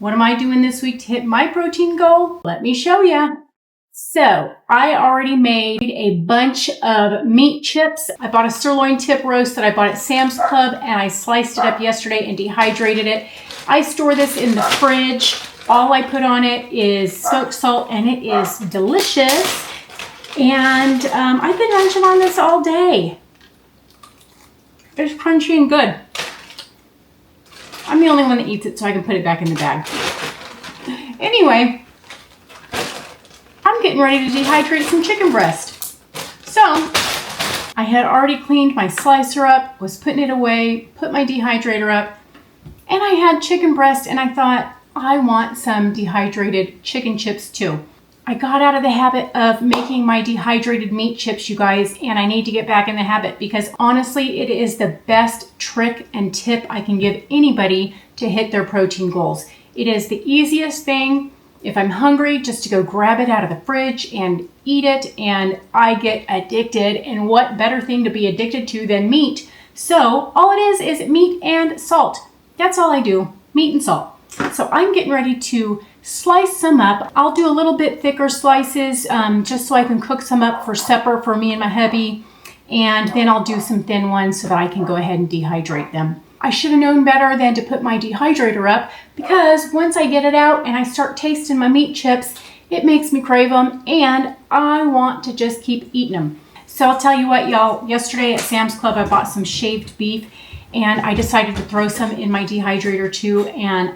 What am I doing this week to hit my protein goal? Let me show you. So I already made a bunch of meat chips. I bought a sirloin tip roast that I bought at Sam's Club, and I sliced it up yesterday and dehydrated it. I store this in the fridge. All I put on it is smoked salt, and it is delicious. And I've been munching on this all day. It's crunchy and good. I'm the only one that eats it, so I can put it back in the bag. Anyway, I'm getting ready to dehydrate some chicken breast. So I had already cleaned my slicer up, was putting it away, put my dehydrator up, and I had chicken breast, and I thought, I want some dehydrated chicken chips too. I got out of the habit of making my dehydrated meat chips, you guys, and I need to get back in the habit because honestly, it is the best trick and tip I can give anybody to hit their protein goals. It is the easiest thing. If I'm hungry, just to go grab it out of the fridge and eat it, and I get addicted. And what better thing to be addicted to than meat? So all it is meat and salt. That's all I do, meat and salt. So I'm getting ready to slice some up. I'll do a little bit thicker slices just so I can cook some up for supper for me and my hubby. And then I'll do some thin ones so that I can go ahead and dehydrate them. I should have known better than to put my dehydrator up because once I get it out and I start tasting my meat chips, it makes me crave them and I want to just keep eating them. So I'll tell you what, y'all, yesterday at Sam's Club, I bought some shaved beef and I decided to throw some in my dehydrator too. And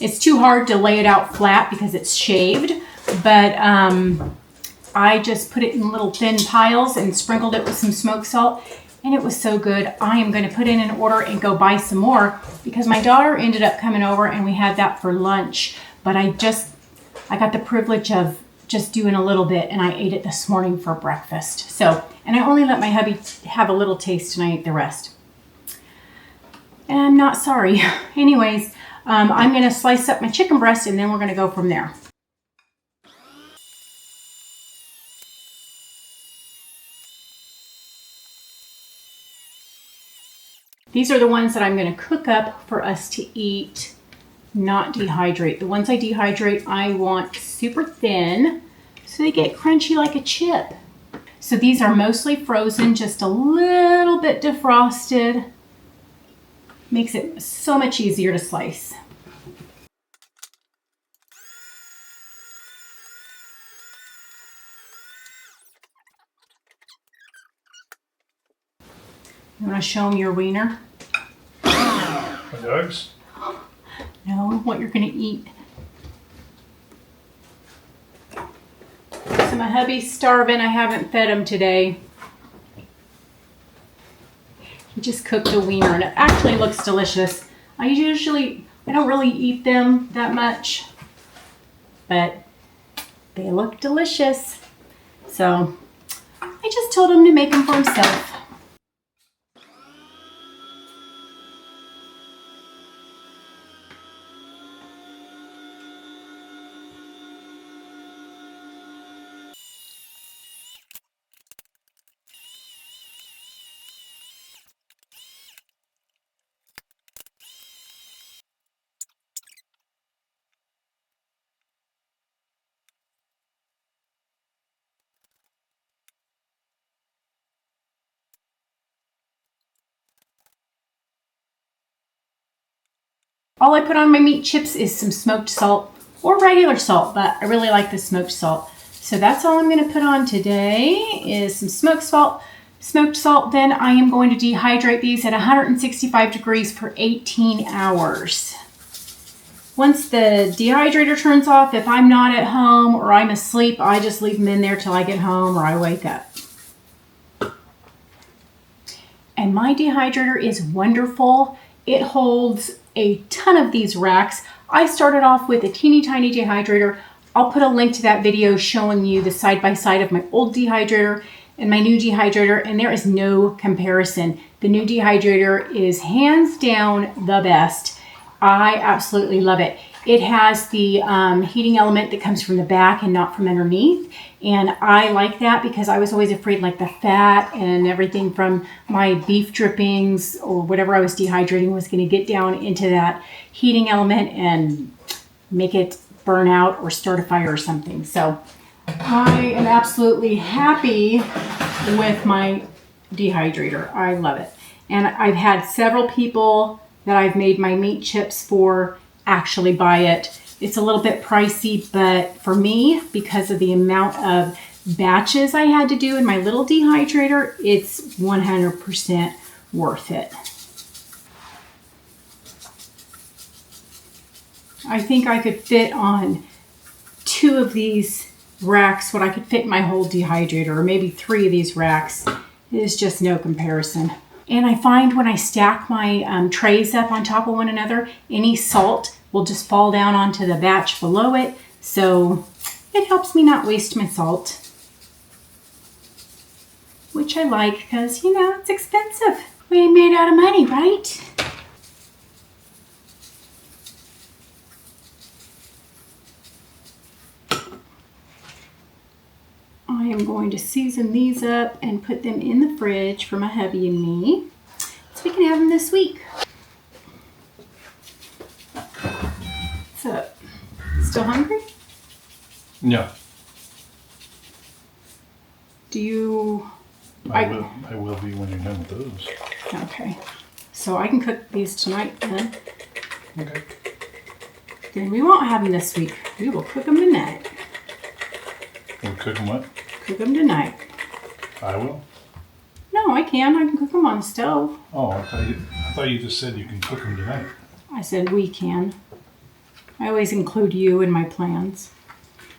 it's too hard to lay it out flat because it's shaved, but I just put it in little thin piles and sprinkled it with some smoked salt, and it was so good. I am going to put in an order and go buy some more because my daughter ended up coming over and we had that for lunch, but I got the privilege of just doing a little bit, and I ate it this morning for breakfast. So, and I only let my hubby have a little taste and I ate the rest. And I'm not sorry. Anyways, I'm going to slice up my chicken breast and then we're going to go from there. These are the ones that I'm going to cook up for us to eat, not dehydrate. The ones I dehydrate, I want super thin so they get crunchy like a chip. So these are mostly frozen, just a little bit defrosted. Makes it so much easier to slice. You want to show them your wiener? My dogs? No, what you're going to eat. So my hubby's starving. I haven't fed him today. He just cooked the wiener and it actually looks delicious. I don't really eat them that much, but they look delicious. So I just told him to make them for himself. All I put on my meat chips is some smoked salt or regular salt, but I really like the smoked salt. So that's all I'm going to put on today is some smoked salt. Then I am going to dehydrate these at 165 degrees for 18 hours. Once the dehydrator turns off, if I'm not at home or I'm asleep, I just leave them in there till I get home or I wake up. And my dehydrator is wonderful. It holds a ton of these racks. I started off with a teeny tiny dehydrator. I'll put a link to that video showing you the side by side of my old dehydrator and my new dehydrator, and there is no comparison. The new dehydrator is hands down the best. I absolutely love it. It has the heating element that comes from the back and not from underneath. And I like that because I was always afraid like the fat and everything from my beef drippings or whatever I was dehydrating was going to get down into that heating element and make it burn out or start a fire or something. So I am absolutely happy with my dehydrator. I love it. And I've had several people that I've made my meat chips for actually buy it. It's a little bit pricey, but for me, because of the amount of batches I had to do in my little dehydrator, it's 100% worth it. I think I could fit on 2 of these racks what I could fit in my whole dehydrator, or maybe 3 of these racks. It is just no comparison. And I find when I stack my trays up on top of one another, any salt will just fall down onto the batch below it. So it helps me not waste my salt, which I like because, you know, it's expensive. We ain't made out of money, right? I am going to season these up and put them in the fridge for my hubby and me so we can have them this week. So, still hungry? Yeah. Do you... I will be when you're done with those. Okay. So I can cook these tonight then. Okay. Then we won't have them this week. We will cook them tonight. We'll cook them what? Cook them tonight. I will? No, I can. I can cook them on the stove. Oh, I thought you just said you can cook them tonight. I said we can. I always include you in my plans.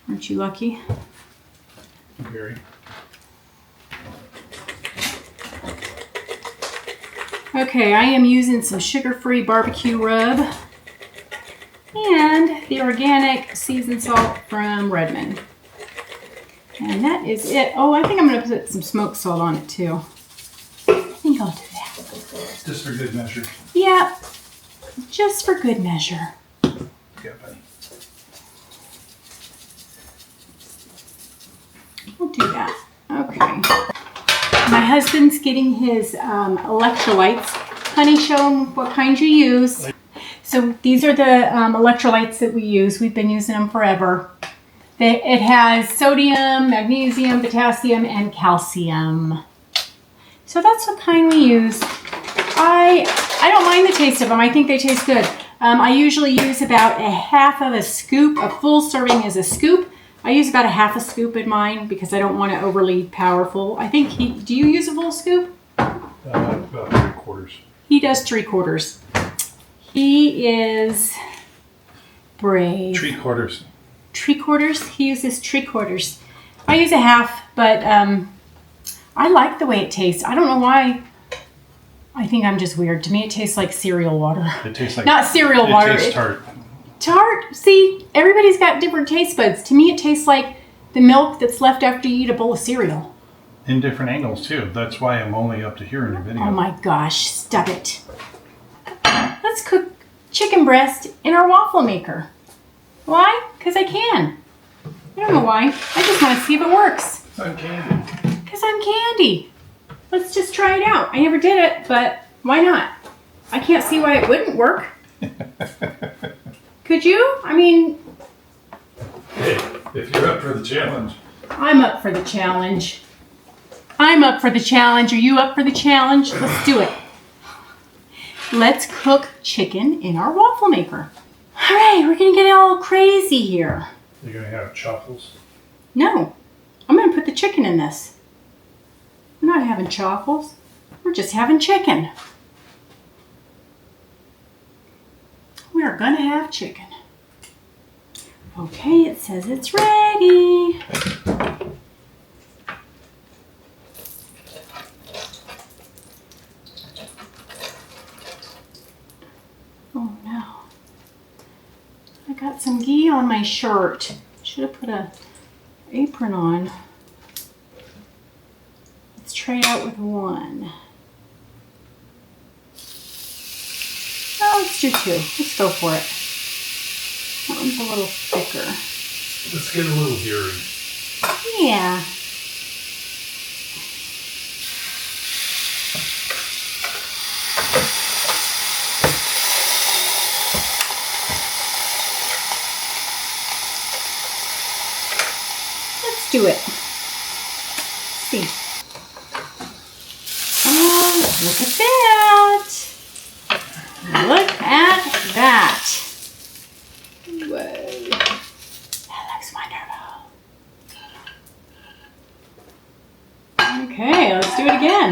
Aren't you lucky? Very. Okay, I am using some sugar-free barbecue rub and the organic seasoned salt from Redmond. And that is it. Oh, I think I'm going to put some smoked salt on it too. I think I'll do that. Just for good measure. Yeah, just for good measure. Yeah, buddy. We'll do that. Okay. My husband's getting his electrolytes. Honey, show him what kind you use. So these are the electrolytes that we use. We've been using them forever. It has sodium, magnesium, potassium, and calcium. So that's what kind we use. I don't mind the taste of them. I think they taste good. I usually use about a half of a scoop. A full serving is a scoop. I use about a half a scoop in mine because I don't want it overly powerful. I think do you use a full scoop? About 3/4. He does 3/4. He is brave. 3/4. 3/4? He uses 3/4. I use a half, but I like the way it tastes. I don't know why. I think I'm just weird. To me, it tastes like cereal water. It tastes like... Not cereal water. It tastes tart. Tart? See, everybody's got different taste buds. To me, it tastes like the milk that's left after you eat a bowl of cereal. In different angles, too. That's why I'm only up to here in your video. Oh my gosh, stop it. Let's cook chicken breast in our waffle maker. Why? Because I can. I don't know why. I just want to see if it works. I'm candy. Because I'm candy. Let's just try it out. I never did it, but why not? I can't see why it wouldn't work. Could you? I mean... Hey, if you're up for the challenge. I'm up for the challenge. I'm up for the challenge. Are you up for the challenge? Let's do it. Let's cook chicken in our waffle maker. All right, we're going to get all crazy here. You're going to have chocolate? No, I'm going to put the chicken in this. We're not having chocolate. We're just having chicken. We are going to have chicken. Okay, it says it's ready. Oh no. I got some ghee on my shirt. Should have put an apron on. Let's try it out with one. Oh, it's Let's do 2. Let's go for it. That one's a little thicker. Let's get a little hairy. Yeah. Let's do it. Let's see. Oh, look at that. Look at that. Whoa. That looks wonderful. Okay, let's do it again.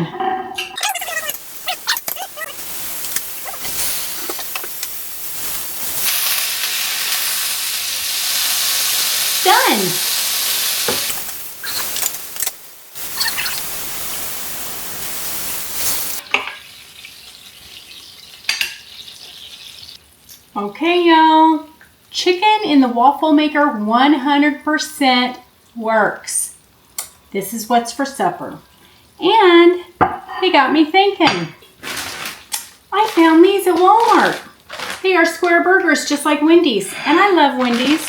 Done. Okay, y'all. Chicken in the waffle maker 100% works. This is what's for supper. And they got me thinking. I found these at Walmart. They are square burgers just like Wendy's. And I love Wendy's.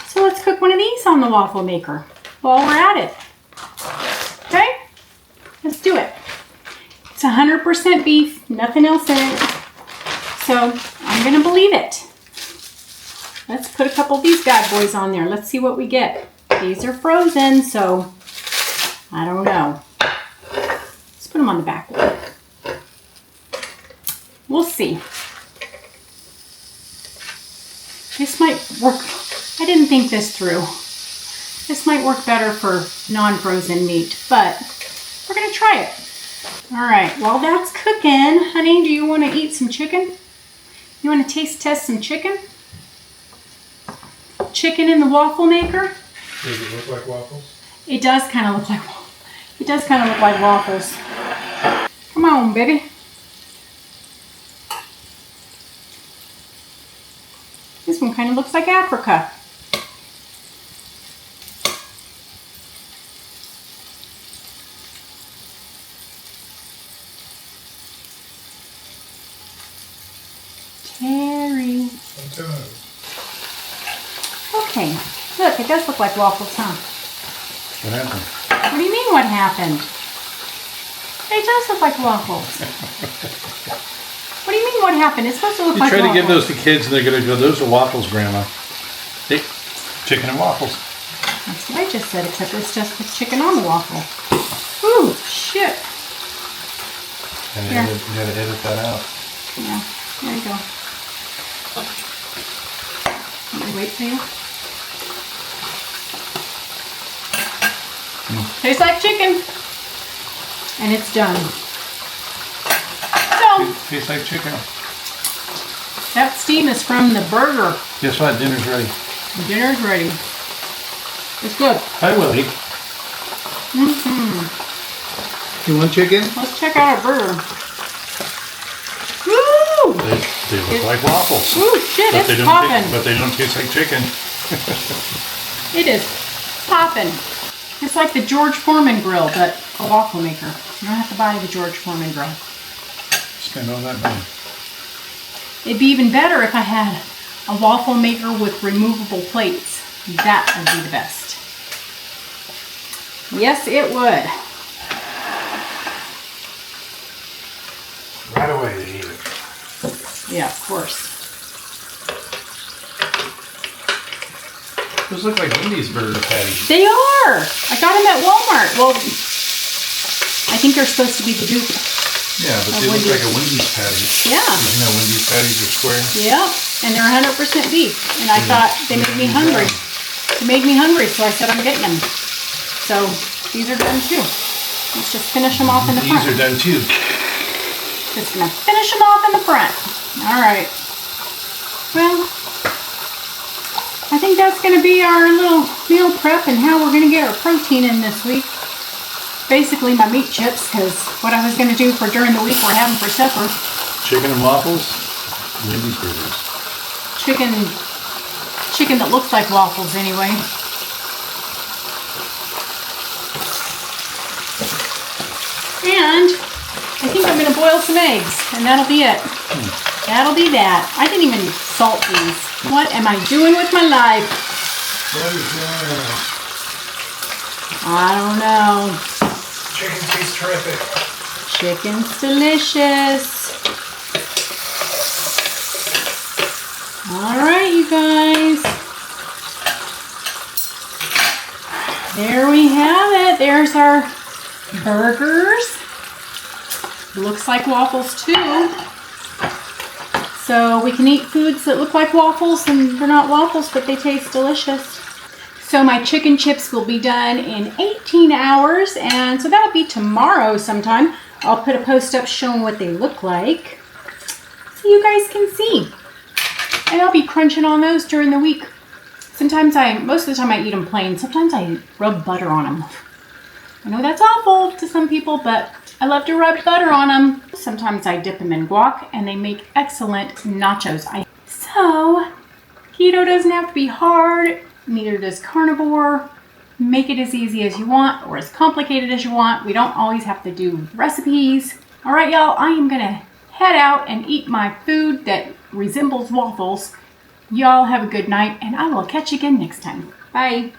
So let's cook one of these on the waffle maker while we're at it. Okay? Let's do it. It's 100% beef, nothing else in it. So I'm going to believe it. Let's put a couple of these bad boys on there. Let's see what we get. These are frozen, so I don't know. Let's put them on the back wall. We'll see. This might work. I didn't think this through. This might work better for non-frozen meat, but we're going to try it. All right, while that's cooking, honey, do you want to eat some chicken? You want to taste test some chicken? Chicken in the waffle maker? Does it look like waffles? It does kind of look like waffles. Come on, baby. This one kind of looks like Africa. Terry. Okay, look, it does look like waffles, huh? What happened? What do you mean, what happened? It does look like waffles. What do you mean, what happened? It's supposed to look like waffles. You try to give those to kids and they're going to go, those are waffles, Grandma. Hey, chicken and waffles. That's what I just said, except it's just with chicken on the waffle. Ooh, shit. And you got to edit that out. Yeah, there you go. Let me wait for you. Tastes like chicken. And it's done. So, Tastes like chicken. that steam is from the burger. Guess what? Dinner's ready. Dinner's ready. It's good. Hi, Willie. You want chicken? Let's check out our burger. Woo! They look like waffles. Ooh, shit, But it's popping. But they don't taste like chicken. It is popping. It's like the George Foreman grill, but a waffle maker. You don't have to buy the George Foreman grill. Spend all that money. It'd be even better if I had a waffle maker with removable plates. That would be the best. Yes, it would. Right away they eat it. Yeah, of course. Those look like Wendy's burger patties. They are! I got them at Walmart. Well, I think they're supposed to be the dupe. Yeah, but they look like a Wendy's patty. Yeah. You know, Wendy's patties are square. Yeah, and they're 100% beef. And I thought they made me hungry. They made me hungry, so I said I'm getting them. So these are done too. Let's just finish them off in the front. These are done too. Just gonna finish them off in the front. All right. Well, I think that's gonna be our little meal prep and how we're gonna get our protein in this week. Basically my meat chips, because what I was gonna do for during the week we're having for supper. Chicken and waffles, Wendy's burgers. Chicken that looks like waffles anyway. And I think I'm going to boil some eggs, and that'll be it. That'll be that. I didn't even salt these. What am I doing with my life? What is that? I don't know. Chicken tastes terrific. Chicken's delicious. All right, you guys. There we have it. There's our burgers. Looks like waffles too. So we can eat foods that look like waffles and they're not waffles, but they taste delicious. So my chicken chips will be done in 18 hours, and so that'll be tomorrow sometime. I'll put a post up showing what they look like so you guys can see. And I'll be crunching on those during the week. Most of the time I eat them plain. Sometimes I rub butter on them. I know that's awful to some people, but I love to rub butter on them. Sometimes I dip them in guac, and they make excellent nachos. So, keto doesn't have to be hard, neither does carnivore. Make it as easy as you want or as complicated as you want. We don't always have to do recipes. All right, y'all, I am gonna head out and eat my food that resembles waffles. Y'all have a good night, and I will catch you again next time. Bye.